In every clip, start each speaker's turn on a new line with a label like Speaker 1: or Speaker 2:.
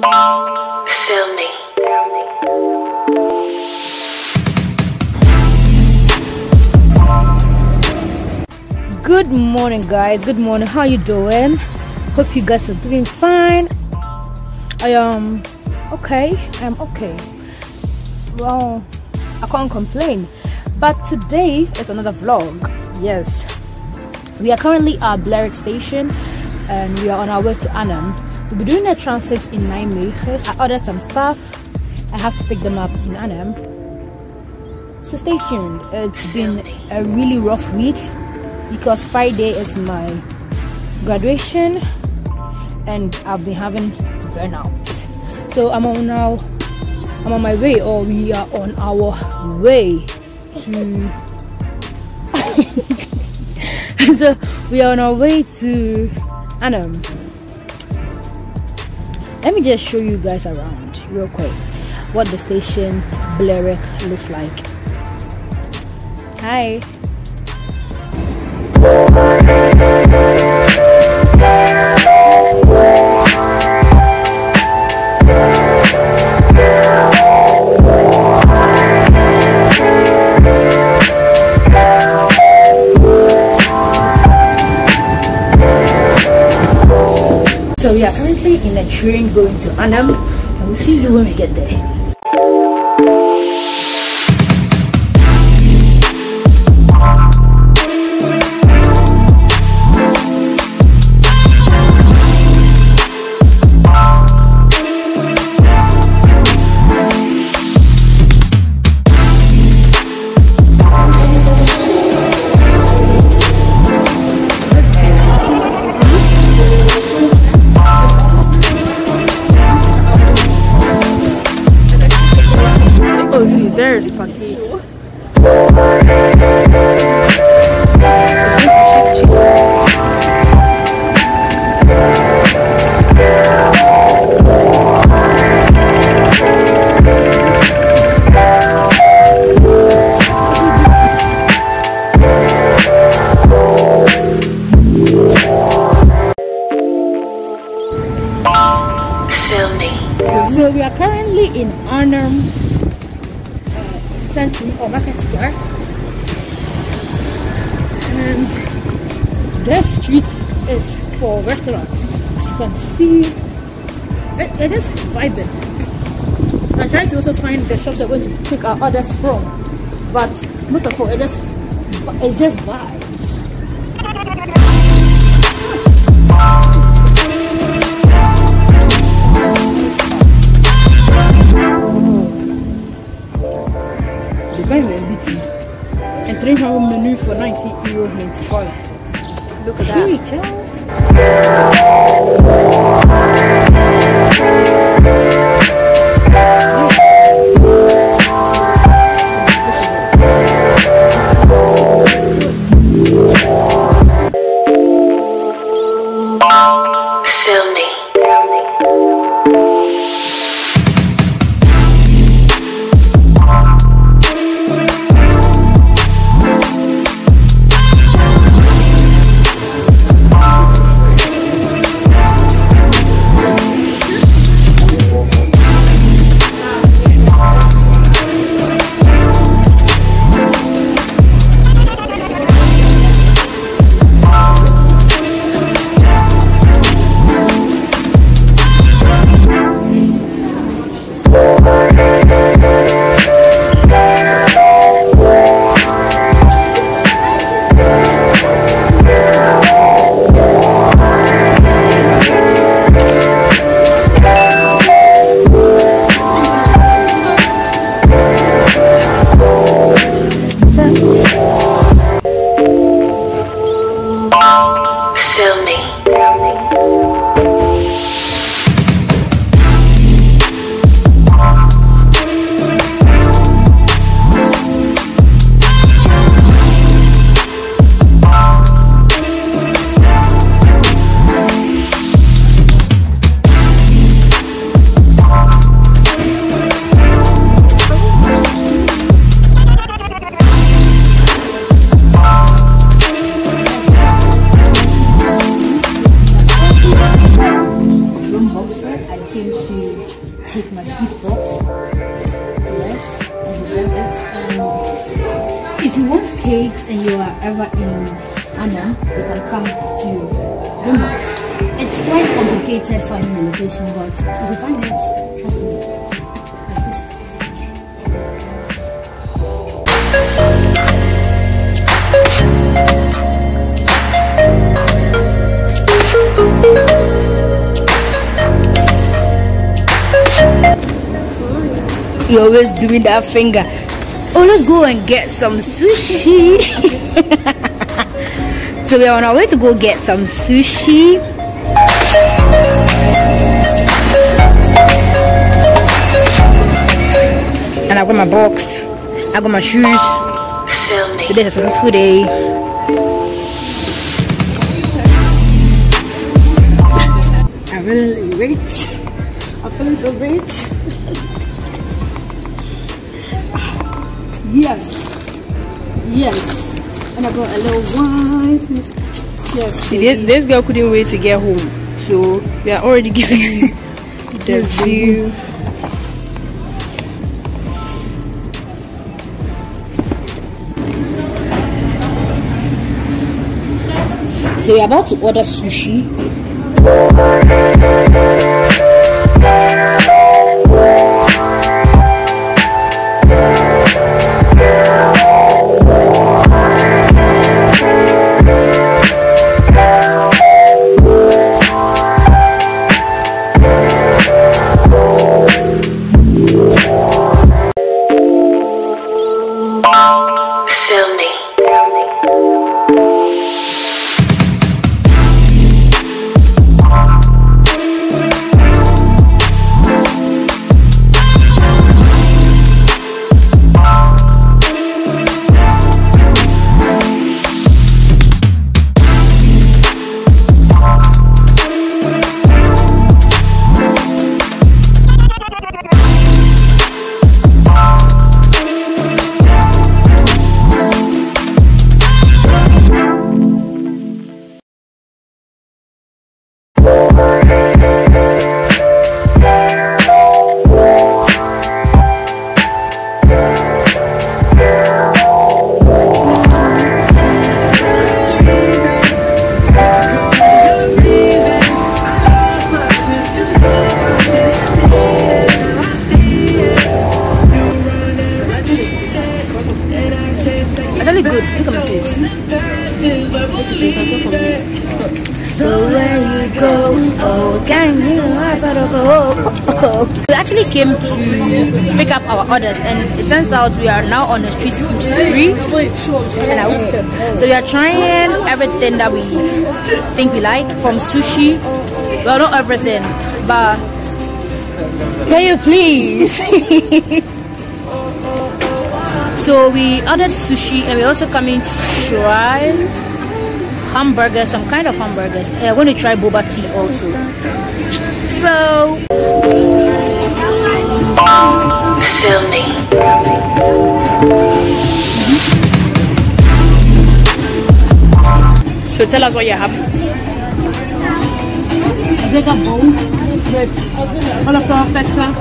Speaker 1: Feel me.
Speaker 2: Good morning, guys. Good morning. How you doing? Hope you guys are doing fine. I am okay. I'm okay. Well, I can't complain. But today is another vlog. Yes, we are currently at Blerick Station and we are on our way to Arnhem. We'll be doing a transit in 9 minutes. I ordered some stuff. I have to pick them up in Arnhem. So stay tuned. It's been a really rough week because Friday is my graduation and I've been having burnout. So I'm on my way, or we are on our way to so we are on our way to Arnhem. Let me just show you guys around real quick what the station Blerick looks like. Hi. So we are currently in a train going to Arnhem, and we'll see you when we get there. There's potato.
Speaker 1: Feel me.
Speaker 2: So we are currently in Arnhem Central or Market Square, and this street is for restaurants. As you can see, it is vibrant. I'm trying to also find the shops we're going to take our orders from, but not at all. It just vibes. And 300 menu for €19.95. Look at that. Here we go.
Speaker 1: Feel me.
Speaker 2: my sweet box. Yes, I deserve it. If you want cakes and you are ever in Arnhem, you can come to Douyin. It's quite complicated finding the location, but if you find it, trust me. You're always doing that finger. Oh, let's go and get some sushi. So we are on our way to go get some sushi. And I got my box, I got my shoes. Today's a successful day. I'm really rich. I'm feeling so rich. Yes, and I got a little wine. Yes,
Speaker 3: this girl couldn't wait to get home, so we are already giving you the view.
Speaker 2: So we're about to order sushi. We actually came to pick up our orders, and it turns out we are now on a street food spree. So we are trying everything that we think we like, from sushi. Well, not everything, but can you please? So we ordered sushi, and we're also coming to try hamburgers, some kind of hamburgers. We're going to try boba tea also. So
Speaker 1: feel me.
Speaker 3: So tell us what you have.
Speaker 2: a bigger bowl with all of our feta.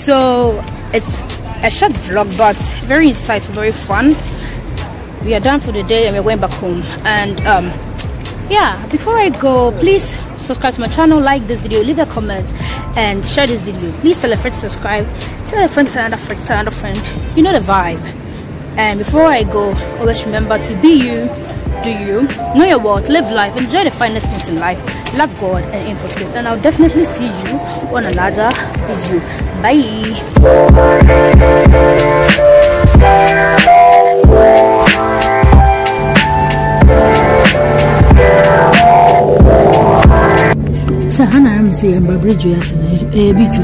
Speaker 2: So it's a short vlog, but very insightful, very fun. We are done for the day and we're going back home. And yeah, before I go, please subscribe to my channel, like this video, leave a comment, and share this video. Please tell a friend to subscribe, tell a friend to another friend to another friend. You know the vibe. And before I go, always remember to be you, do you, know your worth, live life, enjoy the finest things in life, love God and aim for truth. And I'll definitely see you on another video. Bye. Sahana, I'm saying, Bridge, yes, a beach.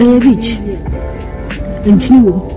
Speaker 2: A beach. And you.